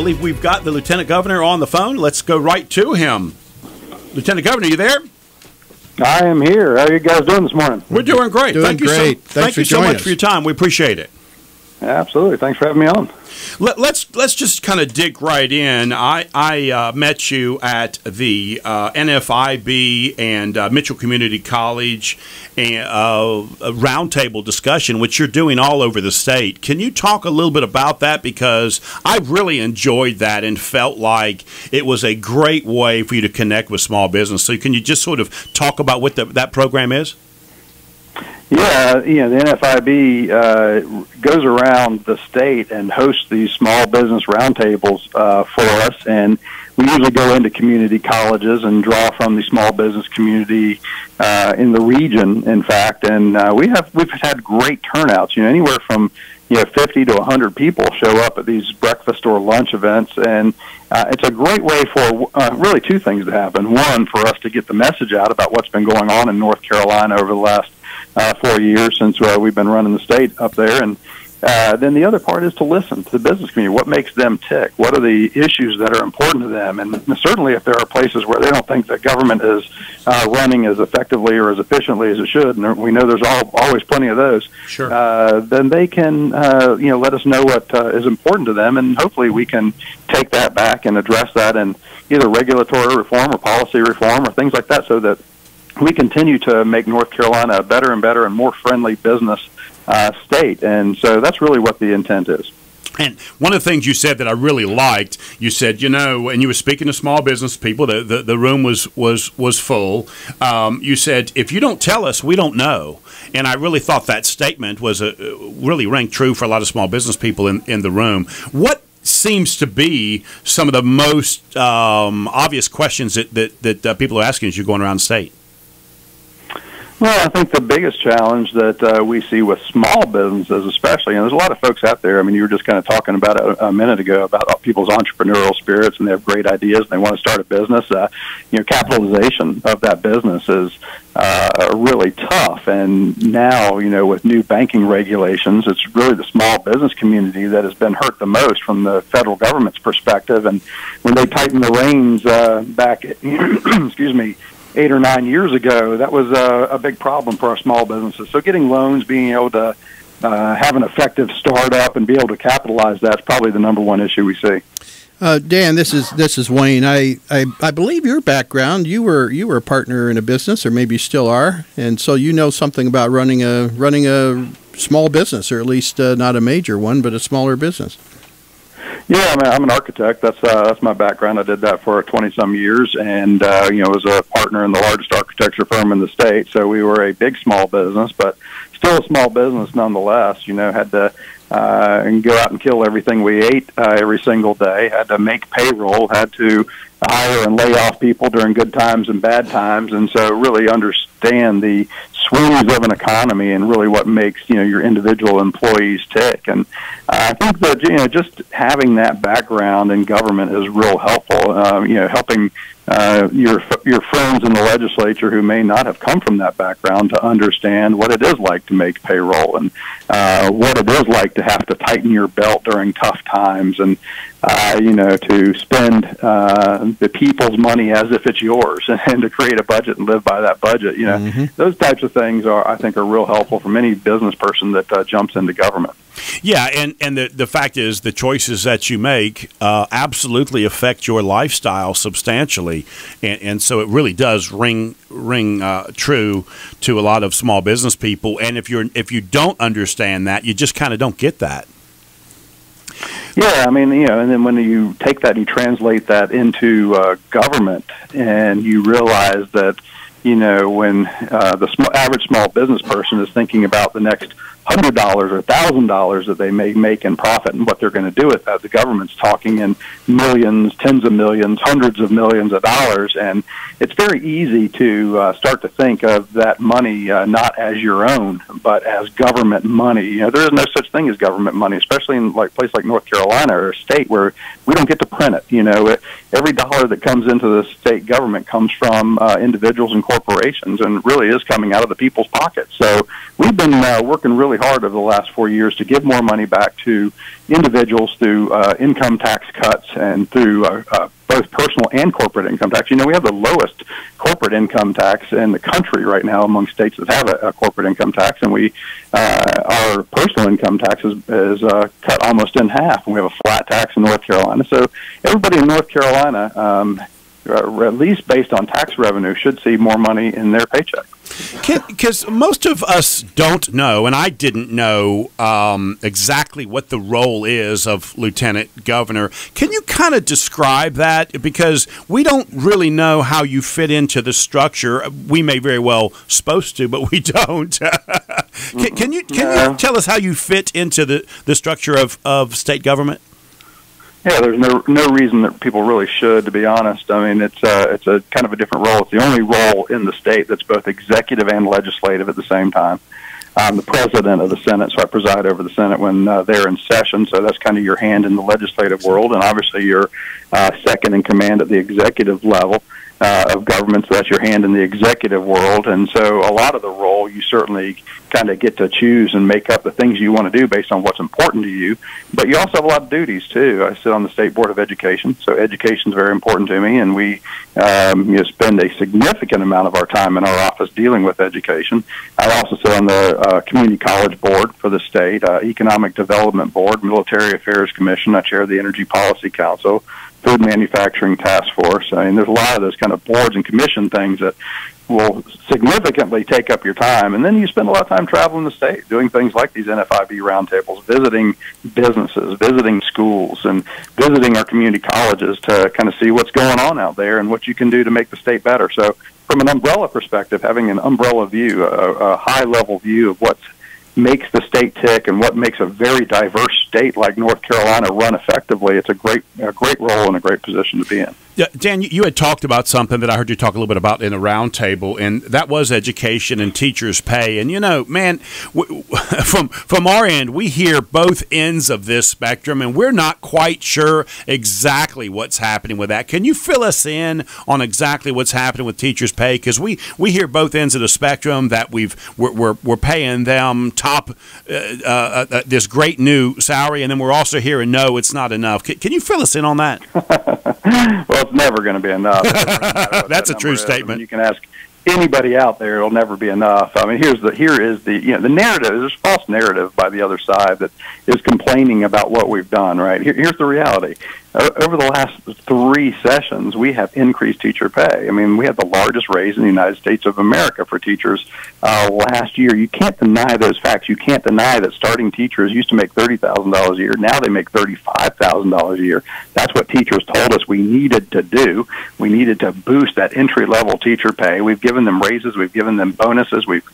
believe we've got the Lieutenant Governor on the phone. Let's go right to him. Lieutenant Governor, you there? I am here. How are you guys doing this morning? We're doing great. Thank you so much for your time. We appreciate it. Absolutely. Thanks for having me on. Let's just kind of dig right in. I met you at the NFIB and Mitchell Community College and a roundtable discussion, which you're doing all over the state. Can you talk a little bit about that? Because I really enjoyed that and felt like it was a great way for you to connect with small business. So can you just sort of talk about what that program is? Yeah, the NFIB goes around the state and hosts these small business roundtables for us, and we usually go into community colleges and draw from the small business community in the region, in fact, and we've had great turnouts. Anywhere from 50 to 100 people show up at these breakfast or lunch events, and it's a great way for really two things to happen. One, for us to get the message out about what's been going on in North Carolina over the last 4 years since we've been running the state up there, and then the other part is to listen to the business community. What makes them tick? What are the issues that are important to them? And certainly if there are places where they don't think that government is running as effectively or as efficiently as it should, and we know there's always plenty of those, sure. Then they can let us know what is important to them, and hopefully we can take that back and address that in either regulatory reform or policy reform or things like that, so that we continue to make North Carolina a better and better and more friendly business state. And so that's really what the intent is. And one of the things you said that I really liked, you said, and you were speaking to small business people, the room was full. You said, if you don't tell us, we don't know. And I really thought that statement was really rang true for a lot of small business people in the room. What seems to be some of the most obvious questions that people are asking as you're going around the state? Well, I think the biggest challenge that we see with small businesses, especially, and there's a lot of folks out there. I mean, you were just kind of talking about it a minute ago about people's entrepreneurial spirits, and they have great ideas and they want to start a business. Capitalization of that business is really tough. And now, with new banking regulations, it's really the small business community that has been hurt the most from the federal government's perspective. And when they tightened the reins back, excuse me, 8 or 9 years ago, that was a big problem for our small businesses. So getting loans, being able to have an effective startup and be able to capitalize, that's probably the number one issue we see. Dan, this is Wayne. I believe your background, you were a partner in a business, or maybe you still are, and so you know something about running a small business, or at least not a major one, but a smaller business. Yeah, I'm an architect. That's my background. I did that for 20-some years, and was a partner in the largest architecture firm in the state. So we were a big small business, but still a small business nonetheless. Had to go out and kill everything we ate every single day. Had to make payroll. Had to hire and lay off people during good times and bad times, and so really understand the swings of an economy and really what makes your individual employees tick. And I think that just having that background in government is real helpful. Helping your friends in the legislature who may not have come from that background to understand what it is like to make payroll, and what it is like to have to tighten your belt during tough times, and to spend the people's money as if it's yours, and to create a budget and live by that budget. Those types of things I think are real helpful from any business person that jumps into government. Yeah, and the fact is the choices that you make absolutely affect your lifestyle substantially, and so it really does ring true to a lot of small business people. And if you don't understand that, you just kind of don't get that. Yeah, and then when you take that and you translate that into government, and you realize that, when the average small business person is thinking about the next $100 or $1,000 that they may make in profit and what they're going to do with that, the government's talking in millions, tens of millions, hundreds of millions of dollars, and it's very easy to start to think of that money not as your own, but as government money. There is no such thing as government money, especially in a place like North Carolina or a state where we don't get to print it. Every dollar that comes into the state government comes from individuals and corporations and really is coming out of the people's pockets. So we've been working really hard over the last 4 years to give more money back to individuals through income tax cuts and through both personal and corporate income tax. You know, we have the lowest corporate income tax in the country right now among states that have a corporate income tax, and our personal income tax is cut almost in half, and we have a flat tax in North Carolina. So everybody in North Carolina, at least based on tax revenue, should see more money in their paycheck. Because most of us don't know, and I didn't know exactly what the role is of lieutenant governor. Can you kind of describe that? Because we don't really know how you fit into the structure. We may very well supposed to, but we don't. Can you tell us how you fit into the structure of state government? Yeah, there's no reason that people really should, to be honest. I mean, it's a kind of a different role. It's the only role in the state that's both executive and legislative at the same time. I'm the president of the Senate, so I preside over the Senate when they're in session, so that's kind of your hand in the legislative world, and obviously you're second in command at the executive level of government, so that's your hand in the executive world. And so a lot of the role, you certainly kind of get to choose and make up the things you want to do based on what's important to you, but you also have a lot of duties too. I sit on the State Board of Education, so education is very important to me, and we spend a significant amount of our time in our office dealing with education. I also sit on the Community College Board for the state, Economic Development Board, Military Affairs Commission. I chair the Energy Policy Council, Food Manufacturing Task Force. I mean, there's a lot of those kind of boards and commission things that will significantly take up your time. And then you spend a lot of time traveling the state, doing things like these NFIB roundtables, visiting businesses, visiting schools, and visiting our community colleges to kind of see what's going on out there and what you can do to make the state better. So from an umbrella perspective, having an umbrella view, a high-level view of what makes the state tick and what makes a very diverse state like North Carolina run effectively, it's a great role and a great position to be in. Yeah, Dan, you had talked about something that I heard you talk a little bit about in the roundtable, and that was education and teachers' pay. And, you know, man, from our end, we hear both ends of this spectrum, and we're not quite sure exactly what's happening with that. Can you fill us in on exactly what's happening with teachers' pay? Because we hear both ends of the spectrum, that we're paying them top this great new salary, and then we're also hearing, no, it's not enough. Can you fill us in on that? Well, it's never going to be enough. That's a true statement. You can ask anybody out there; it'll never be enough. I mean, here is the narrative. There's a false narrative by the other side that is complaining about what we've done. Right? Here's the reality. Over the last 3 sessions, we have increased teacher pay. I mean, we had the largest raise in the United States of America for teachers last year. You can't deny those facts. You can't deny that starting teachers used to make $30,000 a year. Now they make $35,000 a year. That's what teachers told us we needed to do. We needed to boost that entry-level teacher pay. We've given them raises. We've given them bonuses. We've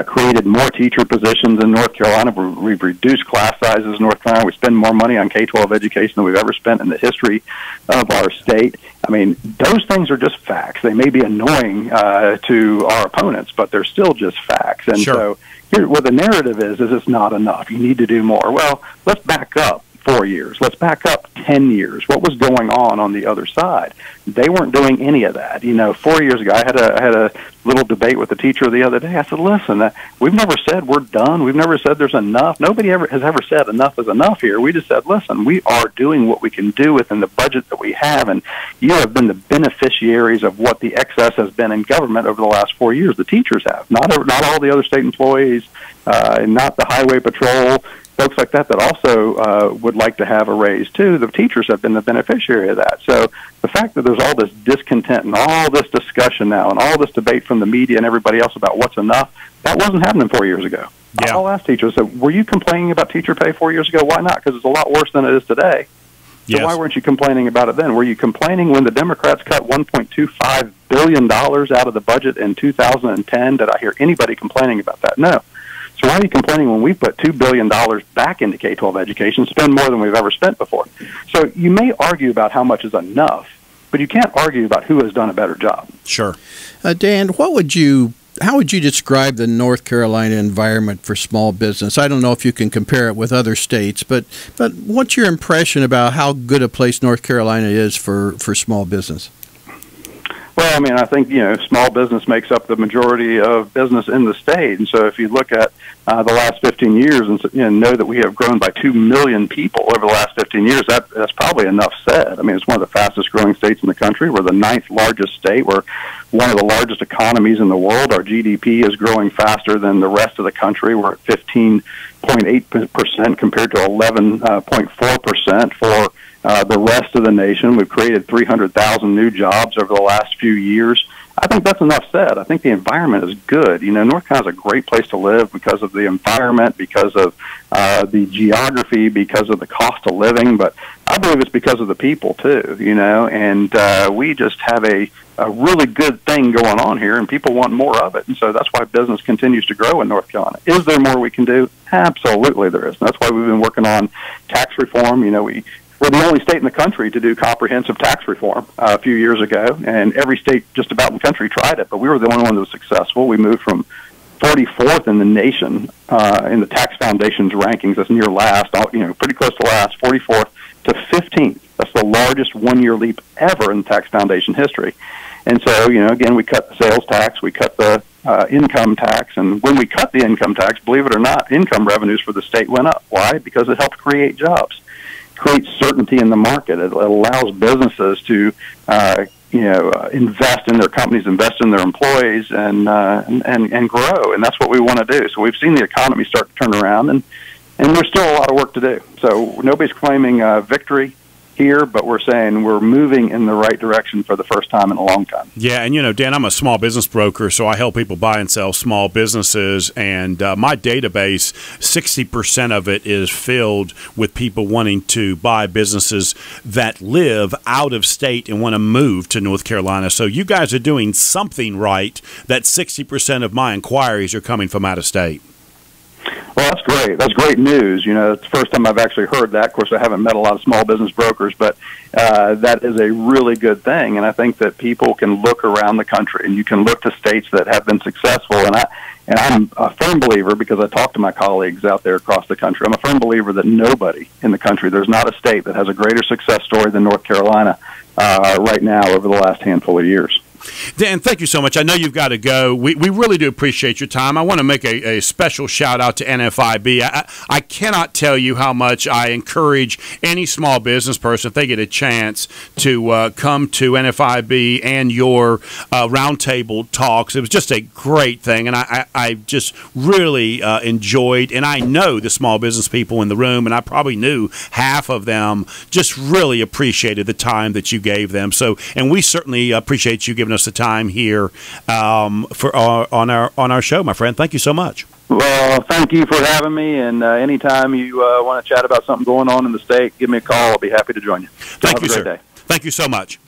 created more teacher positions in North Carolina. We've reduced class sizes in North Carolina. We spend more money on K-12 education than we've ever spent in the history of our state. I mean, those things are just facts. They may be annoying to our opponents, but they're still just facts. And so here, what the narrative is it's not enough. You need to do more. Well, let's back up 4 years. Let's back up 10 years. What was going on the other side? They weren't doing any of that. You know, 4 years ago, I had a little debate with a teacher the other day. I said, listen, we've never said we're done. We've never said there's enough. Nobody has ever said enough is enough here. We just said, listen, we are doing what we can do within the budget that we have, and you have been the beneficiaries of what the excess has been in government over the last 4 years. The teachers have. Not all the other state employees, not the highway patrol, folks like that also would like to have a raise too. The teachers have been the beneficiary of that. So the fact that there's all this discontent and all this discussion now and all this debate from the media and everybody else about what's enough, that wasn't happening 4 years ago. Yeah. I'll ask teachers, so were you complaining about teacher pay 4 years ago? Why not? Because it's a lot worse than it is today. So why weren't you complaining about it then? Were you complaining when the Democrats cut $1.25 billion out of the budget in 2010? Did I hear anybody complaining about that? No. So why are you complaining when we put $2 billion back into K-12 education, spend more than we've ever spent before? So you may argue about how much is enough, but you can't argue about who has done a better job. Sure. Dan, how would you describe the North Carolina environment for small business? I don't know if you can compare it with other states, but what's your impression about how good a place North Carolina is for small business? Well, I mean, I think, small business makes up the majority of business in the state. And so if you look at the last 15 years and know that we have grown by 2 million people over the last 15 years, that's probably enough said. I mean, it's one of the fastest growing states in the country. We're the 9th largest state. We're one of the largest economies in the world. Our GDP is growing faster than the rest of the country. We're at 15.8% compared to 11.4% for the rest of the nation. We've created 300,000 new jobs over the last few years. I think that's enough said. I think the environment is good. North Carolina is a great place to live because of the environment, because of the geography, because of the cost of living, but I believe it's because of the people too, and we just have a really good thing going on here, and people want more of it, and so that's why business continues to grow in North Carolina. Is there more we can do? Absolutely there is, and that's why we've been working on tax reform. We're the only state in the country to do comprehensive tax reform a few years ago, and every state just about in the country tried it, but we were the only one that was successful. We moved from 44th in the nation in the Tax Foundation's rankings. That's near last, pretty close to last, 44th to 15th. That's the largest one-year leap ever in Tax Foundation history. And so, again, we cut the sales tax, we cut the income tax, and when we cut the income tax, believe it or not, income revenues for the state went up. Why? Because it helped create jobs. Creates certainty in the market. It allows businesses to, invest in their companies, invest in their employees, and grow. And that's what we want to do. So we've seen the economy start to turn around, and there's still a lot of work to do. So nobody's claiming victory here, but we're saying we're moving in the right direction for the first time in a long time. Yeah, and Dan, I'm a small business broker, so I help people buy and sell small businesses, and my database, 60% of it is filled with people wanting to buy businesses that live out of state and want to move to North Carolina. So you guys are doing something right that 60% of my inquiries are coming from out of state. Well, that's great. That's great news. It's the first time I've actually heard that. Of course, I haven't met a lot of small business brokers, but that is a really good thing. And I think that people can look around the country, and you can look to states that have been successful. And I'm a firm believer, because I talk to my colleagues out there across the country, I'm a firm believer that nobody in the country, there's not a state that has a greater success story than North Carolina right now over the last handful of years. Dan, thank you so much. I know you've got to go. We really do appreciate your time. I want to make a special shout out to NFIB. I cannot tell you how much I encourage any small business person, if they get a chance, to come to NFIB and your roundtable talks. It was just a great thing, and I just really enjoyed, and I know the small business people in the room, and I probably knew half of them, just really appreciated the time that you gave them. So, and we certainly appreciate you giving us the time here for on our show, my friend. Thank you so much. Well, thank you for having me, and anytime you want to chat about something going on in the state, give me a call. I'll be happy to join you. Thank you, sir. Day. Thank you so much.